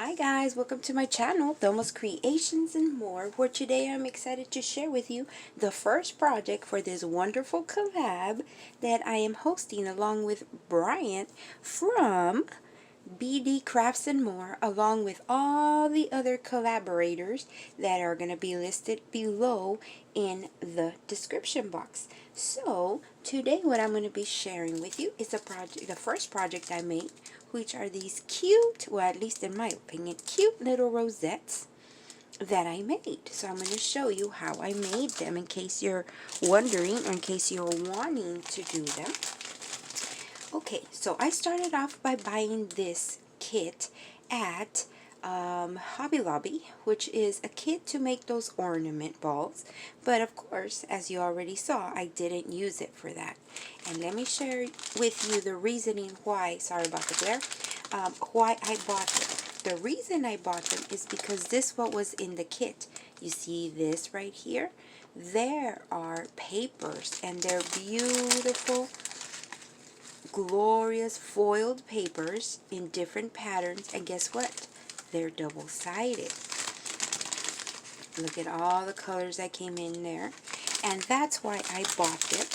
Hi guys, welcome to my channel, Thelma's Creations and More, where today I'm excited to share with you the first project for this wonderful collab that I am hosting along with Bryant from BD Crafts and More, along with all the other collaborators that are going to be listed below in the description box. So today what I'm going to be sharing with you is the first project I made, which are these cute, well at least in my opinion, cute little rosettes that I made. So I'm going to show you how I made them in case you're wondering or in case you're wanting to do them. Okay, so I started off by buying this kit at Hobby Lobby, which is a kit to make those ornament balls. But of course, as you already saw, I didn't use it for that. And let me share with you the reasoning why, sorry about the glare, why I bought them. The reason I bought them is because this what was in the kit. You see this right here? There are papers and they're beautiful, glorious foiled papers in different patterns, and guess what? They're double-sided. Look at all the colors that came in there, and that's why I bought it,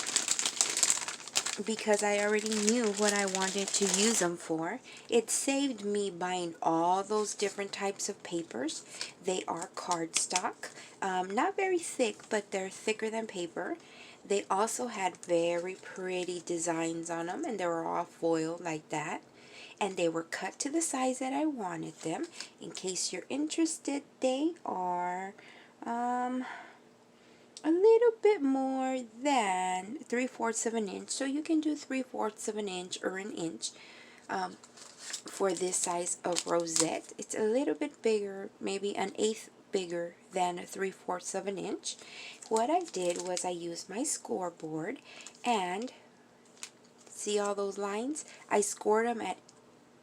because I already knew what I wanted to use them for. It saved me buying all those different types of papers. They are cardstock, not very thick, but they're thicker than paper. They also had very pretty designs on them, and they were all foiled like that. And they were cut to the size that I wanted them. In case you're interested, they are a little bit more than 3/4 of an inch. So you can do 3/4 of an inch or an inch for this size of rosette. It's a little bit bigger, maybe an eighth bigger than 3/4 of an inch. What I did was I used my scoreboard, and see all those lines? I scored them at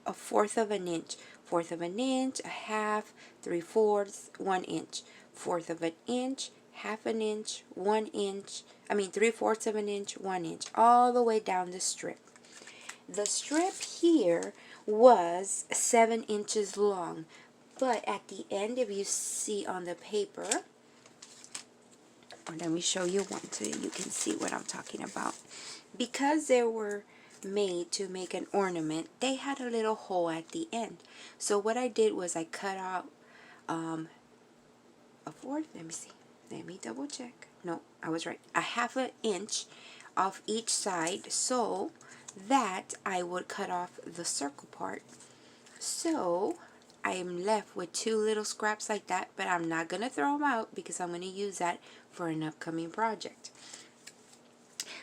1/4 of an inch, 1/4 of an inch, a half, 3/4, 1 inch, 1/4 of an inch, 1/2 an inch, 1 inch, 3/4 of an inch, 1 inch, all the way down the strip. The strip here was 7 inches long, but at the end, if you see on the paper, let me show you one so you can see what I'm talking about. Because they were made to make an ornament, they had a little hole at the end. So what I did was I cut out let me see, let me double check. No, I was right. A 1/2 inch off each side so that I would cut off the circle part. So I am left with 2 little scraps like that, but I'm not going to throw them out because I'm going to use that for an upcoming project.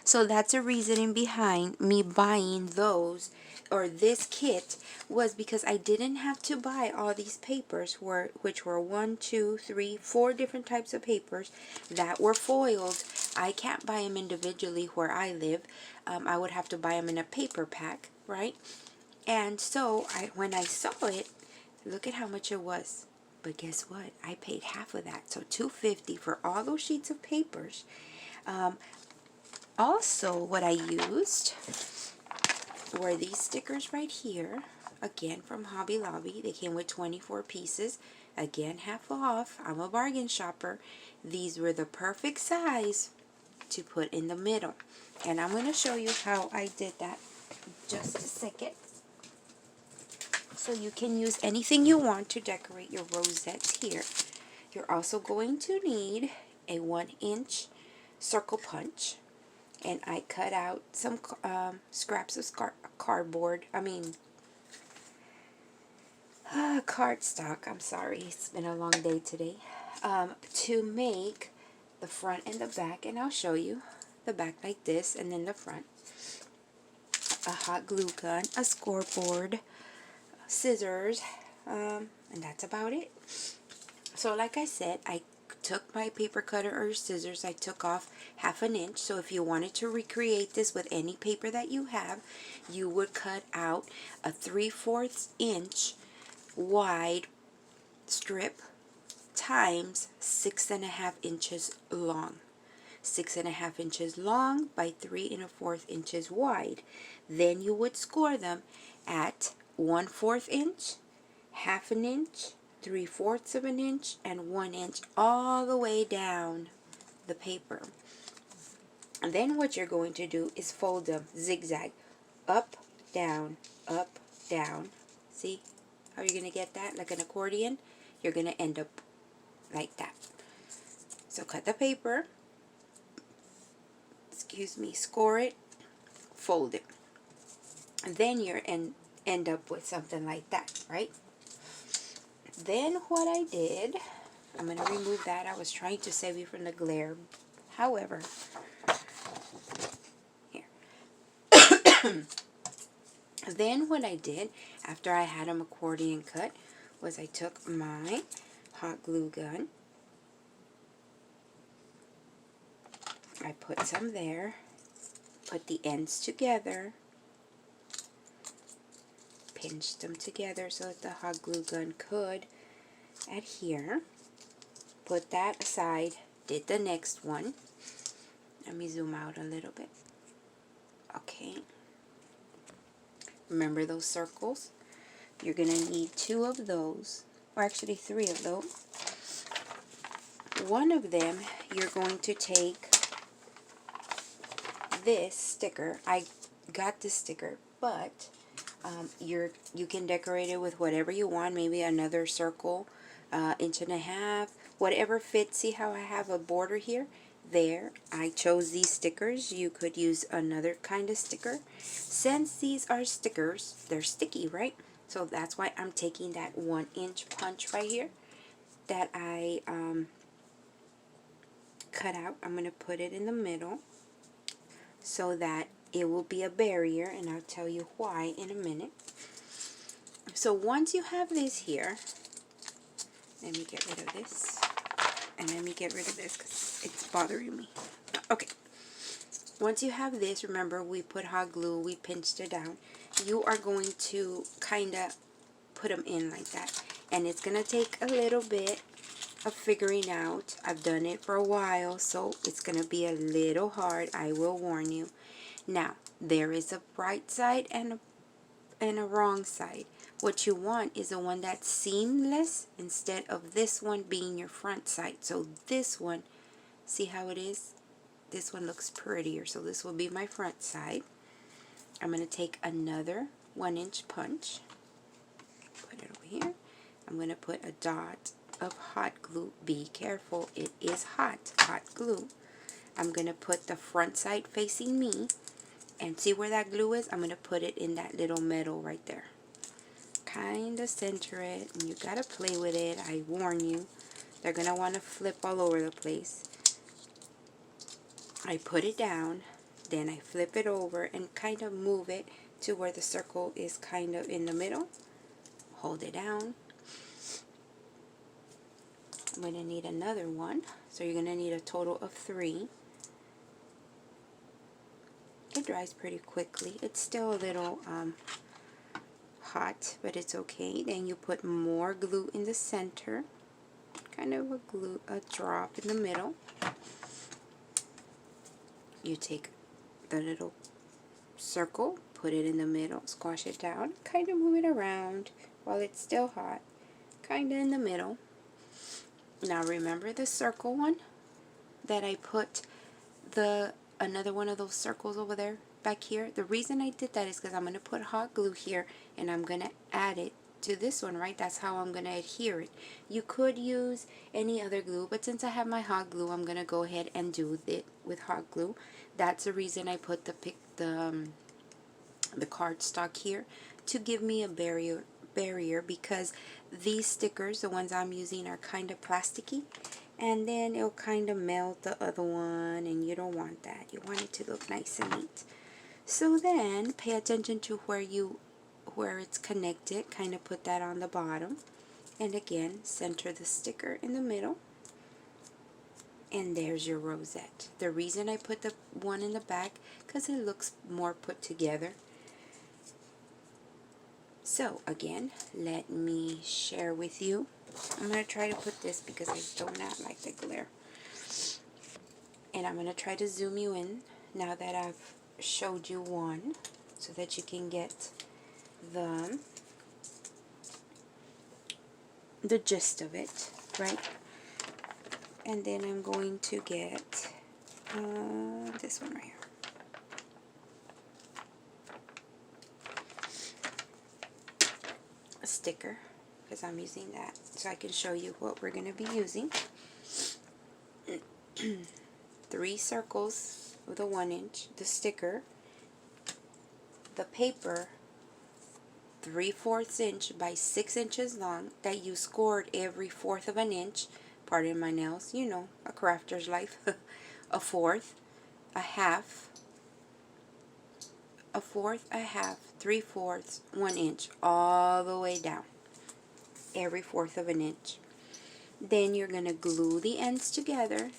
So that's a reasoning behind me buying those, or this kit, was because I didn't have to buy all these papers, which were 1, 2, 3, 4 different types of papers that were foiled. I can't buy them individually where I live. I would have to buy them in a paper pack, right? And so when I saw it, look at how much it was. But guess what? I paid half of that, so $2.50 for all those sheets of papers. Also, what I used were these stickers right here, again from Hobby Lobby. They came with 24 pieces, again half off. I'm a bargain shopper. These were the perfect size to put in the middle, and I'm going to show you how I did that in just a second. So you can use anything you want to decorate your rosettes here. You're also going to need a 1-inch circle punch. And I cut out some scraps of cardboard, cardstock, I'm sorry, it's been a long day today, to make the front and the back, and I'll show you the back like this, and then the front. A hot glue gun, a scoreboard, scissors, and that's about it. So like I said, I took my paper cutter or scissors, I took off 1/2 an inch. So if you wanted to recreate this with any paper that you have, you would cut out a 3/4 inch wide strip times 6.5 inches long. 6.5 inches long by 3.25 inches wide. Then you would score them at 1/4 inch, 1/2 an inch, 3/4 of an inch, and 1 inch all the way down the paper. And then what you're going to do is fold them zigzag, up, down, up, down. See how you're going to get that? Like an accordion. You're going to end up like that. So cut the paper, excuse me, score it, fold it. And then you're end up with something like that, right? Then what I did, I'm going to remove that. I was trying to save you from the glare. However, here. Then what I did, after I had them accordion cut, was I took my hot glue gun. I put some there, put the ends together, pinched them together so that the hot glue gun could adhere. Put that aside, did the next one. Let me zoom out a little bit. Okay. Remember those circles? You're going to need 2 of those, or actually 3 of those. One of them, you're going to take this sticker. I got this sticker, but you can decorate it with whatever you want. Maybe another circle, 1.5 inches, whatever fits. See how I have a border here? There, I chose these stickers. You could use another kind of sticker. Since these are stickers, they're sticky, right? So that's why I'm taking that 1-inch punch right here that I cut out. I'm going to put it in the middle so that it will be a barrier, and I'll tell you why in a minute. So once you have this here, let me get rid of this, and let me get rid of this because it's bothering me. Okay, once you have this, remember we put hot glue, we pinched it down. You are going to kind of put them in like that, and it's going to take a little bit of figuring out. I've done it for a while, so it's going to be a little hard, I will warn you. Now, there is a right side and a wrong side. What you want is the one that's seamless instead of this one being your front side. So this one, see how it is? This one looks prettier, so this will be my front side. I'm going to take another 1-inch punch, put it over here. I'm going to put a dot of hot glue. Be careful, it is hot glue. I'm going to put the front side facing me, and see where that glue is? I'm going to put it in that little metal right there. Kind of center it, and you got to play with it. I warn you, they're going to want to flip all over the place. I put it down, then I flip it over and kind of move it to where the circle is kind of in the middle. Hold it down. I'm going to need another one, so you're going to need a total of 3. It dries pretty quickly. It's still a little hot, but it's okay. Then you put more glue in the center, kind of a drop in the middle. You take the little circle, put it in the middle, squash it down, kind of move it around while it's still hot, kind of in the middle. Now remember the circle one that I put another one of those circles over there back here? The reason I did that is because I'm going to put hot glue here and I'm going to add it to this one, right? That's how I'm going to adhere it. You could use any other glue, but since I have my hot glue, I'm going to go ahead and do it with hot glue. That's the reason I put the cardstock here, to give me a barrier, because these stickers, the ones I'm using, are kind of plasticky, and then it'll kind of melt the other one, and you don't want that. You want it to look nice and neat. So then pay attention to where it's connected. Kind of put that on the bottom, and again center the sticker in the middle, and there's your rosette. The reason I put the one in the back, because it looks more put together. So again, let me share with you. I'm going to try to put this because I do not like the glare. And I'm going to try to zoom you in now that I've showed you one, so that you can get the the gist of it, right? And then I'm going to get this one right here. A sticker, because I'm using that so I can show you what we're going to be using. 3 circles with a 1-inch, the sticker, the paper 3/4 inch by 6 inches long that you scored every 1/4 of an inch. Pardon my nails, you know, a crafter's life. A 1/4, a half, a 1/4, a half, 3/4, 1 inch, all the way down, every 1/4 of an inch. Then you're going to glue the ends together.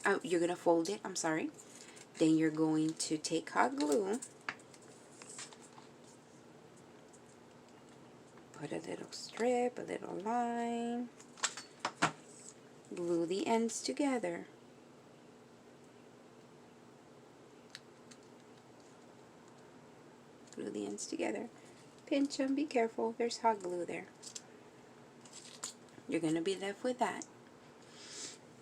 Oh, you're going to fold it, I'm sorry. Then you're going to take hot glue, put a little strip, a little line, glue the ends together. Glue the ends together. Pinch them, be careful, there's hot glue there. You're going to be left with that.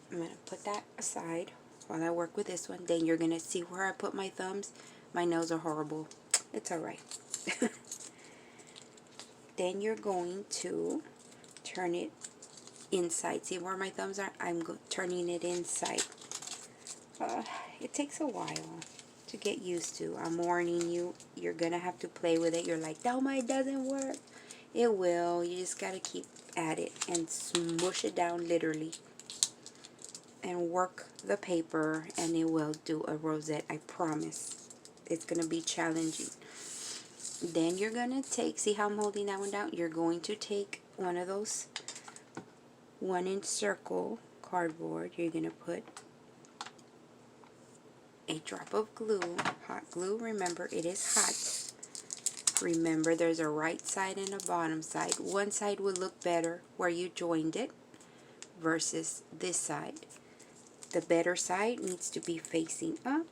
I'm going to put that aside while I work with this one. Then you're going to see where I put my thumbs. My nails are horrible. It's alright. Then you're going to turn it inside. See where my thumbs are? I'm turning it inside. It takes a while to get used to. I'm warning you, you're going to have to play with it. You're like, Thelma, it doesn't work. It will. You just got to keep at it and smush it down literally. And work the paper and it will do a rosette. I promise. It's going to be challenging. Then you're going to take, see how I'm holding that one down? You're going to take one of those 1-inch circle cardboard. You're going to put a drop of glue, hot glue. Remember, it is hot. Remember, there's a right side and a bottom side. One side will look better where you joined it versus this side. The better side needs to be facing up,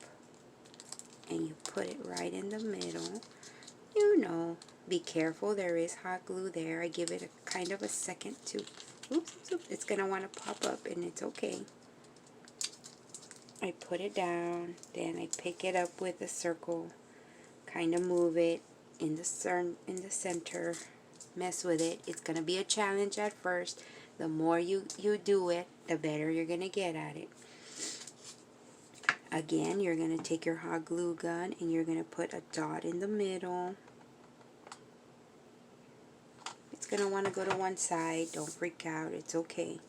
and you put it right in the middle. You know, be careful, there is hot glue there. I give it a kind of a second to, oops, it's going to want to pop up, and it's okay. I put it down, then I pick it up with a circle, kind of move it in the center, mess with it. It's going to be a challenge at first. The more you do it, the better you're going to get at it. Again, you're going to take your hot glue gun and you're going to put a dot in the middle. It's going to want to go to one side. Don't freak out. It's okay.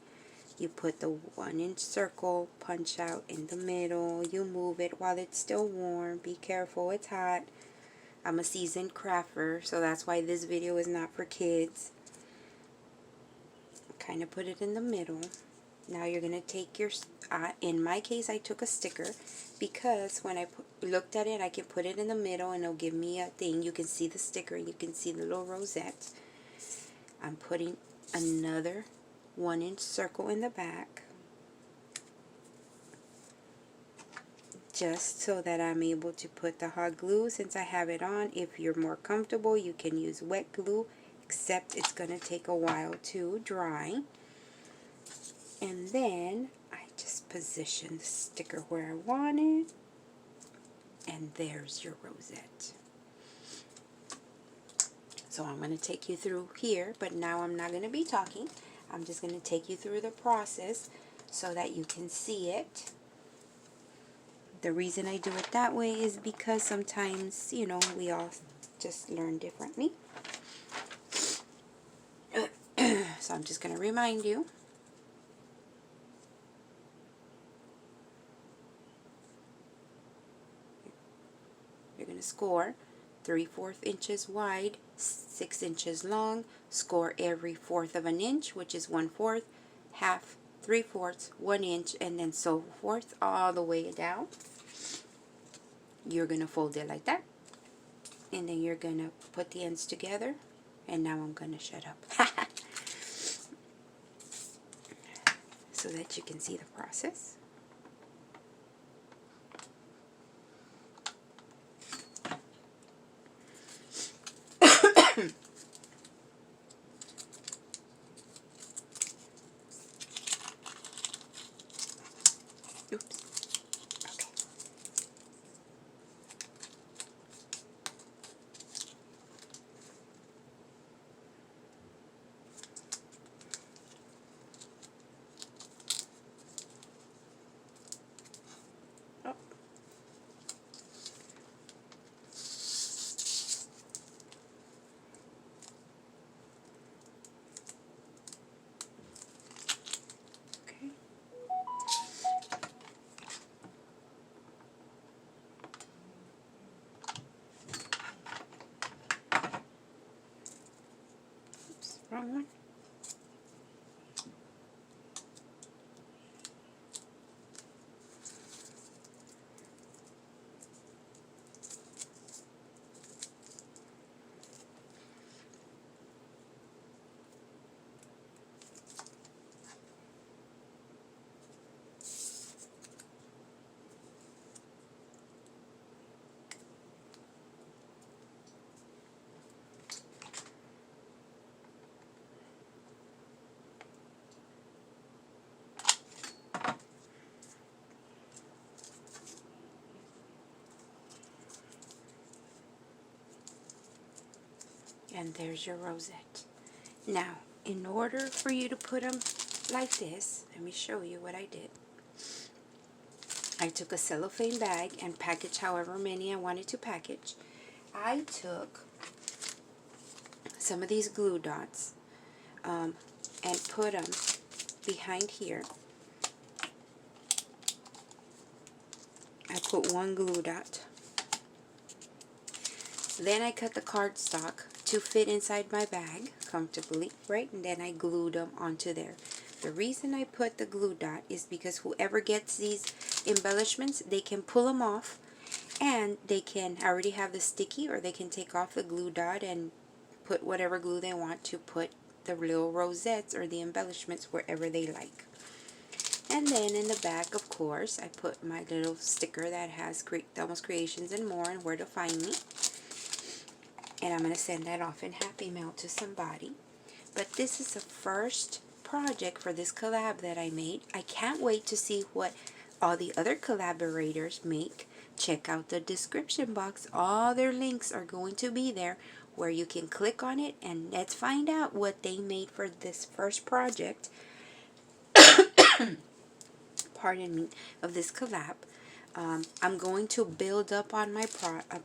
You put the 1-inch circle, punch out in the middle. You move it while it's still warm. Be careful. It's hot. I'm a seasoned crafter, so that's why this video is not for kids. Kind of put it in the middle. Now you're going to take your, in my case I took a sticker because when I looked at it I can put it in the middle and it'll give me a thing. You can see the sticker and you can see the little rosette. I'm putting another 1-inch circle in the back just so that I'm able to put the hot glue since I have it on. If you're more comfortable you can use wet glue, except it's going to take a while to dry. And then I just position the sticker where I want it. And there's your rosette. So I'm going to take you through here, but now I'm not going to be talking. I'm just going to take you through the process so that you can see it. The reason I do it that way is because sometimes, you know, we all just learn differently. So I'm just going to remind you. You're going to score 3/4 inches wide, 6 inches long. Score every 1/4 of an inch, which is 1/4, half, 3/4, 1 inch, and then so forth all the way down. You're going to fold it like that. And then you're going to put the ends together. And now I'm going to shut up. So that you can see the process. Wrong one. And there's your rosette. Now, in order for you to put them like this, let me show you what I did. I took a cellophane bag and packaged however many I wanted to package. I took some of these glue dots and put them behind here. I put one glue dot. Then I cut the cardstock to fit inside my bag comfortably, right? And then I glued them onto there. The reason I put the glue dot is because whoever gets these embellishments, they can pull them off, and they can already have the sticky, or they can take off the glue dot and put whatever glue they want to put the little rosettes or the embellishments wherever they like. And then in the back, of course, I put my little sticker that has Thelma's Creations and More and where to find me. And I'm going to send that off in Happy Mail to somebody. But this is the first project for this collab that I made. I can't wait to see what all the other collaborators make. Check out the description box. All their links are going to be there where you can click on it, and let's find out what they made for this first project. Pardon me, of this collab. I'm going to build up on my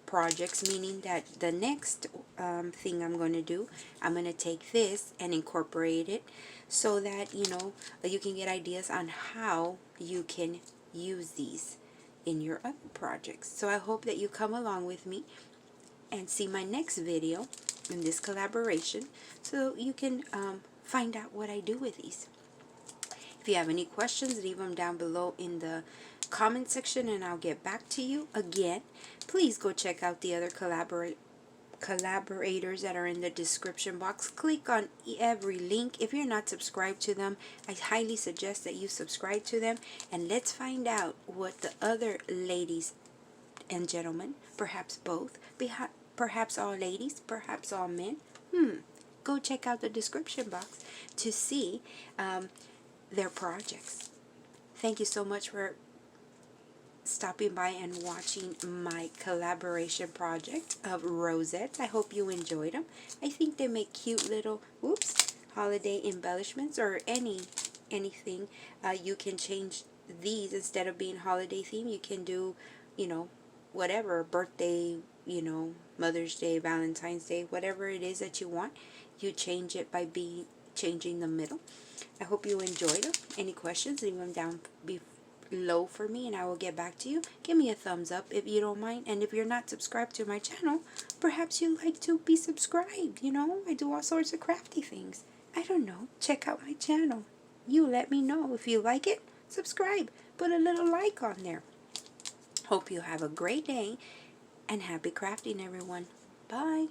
projects, meaning that the next thing I'm going to do, I'm going to take this and incorporate it so that, you know, you can get ideas on how you can use these in your other projects. So I hope that you come along with me and see my next video in this collaboration so you can find out what I do with these. If you have any questions, leave them down below in the comment section and I'll get back to you. Again, please go check out the other collaborators that are in the description box. Click on every link. If you're not subscribed to them, I highly suggest that you subscribe to them, and let's find out what the other ladies and gentlemen, perhaps both, perhaps all ladies, perhaps all men, go check out the description box to see their projects. Thank you so much for stopping by and watching my collaboration project of rosettes. I hope you enjoyed them. I think they make cute little holiday embellishments, or anything. You can change these. Instead of being holiday theme, you can do, you know, whatever, birthday, you know, Mother's Day, Valentine's Day, whatever it is that you want. You change it by changing the middle. I hope you enjoyed them. Any questions, leave them down below for me and I will get back to you. Give me a thumbs up if you don't mind. And if you're not subscribed to my channel, perhaps you'd like to be subscribed. You know, I do all sorts of crafty things. I don't know. Check out my channel. You let me know. If you like it, subscribe. Put a little like on there. Hope you have a great day and happy crafting, everyone. Bye.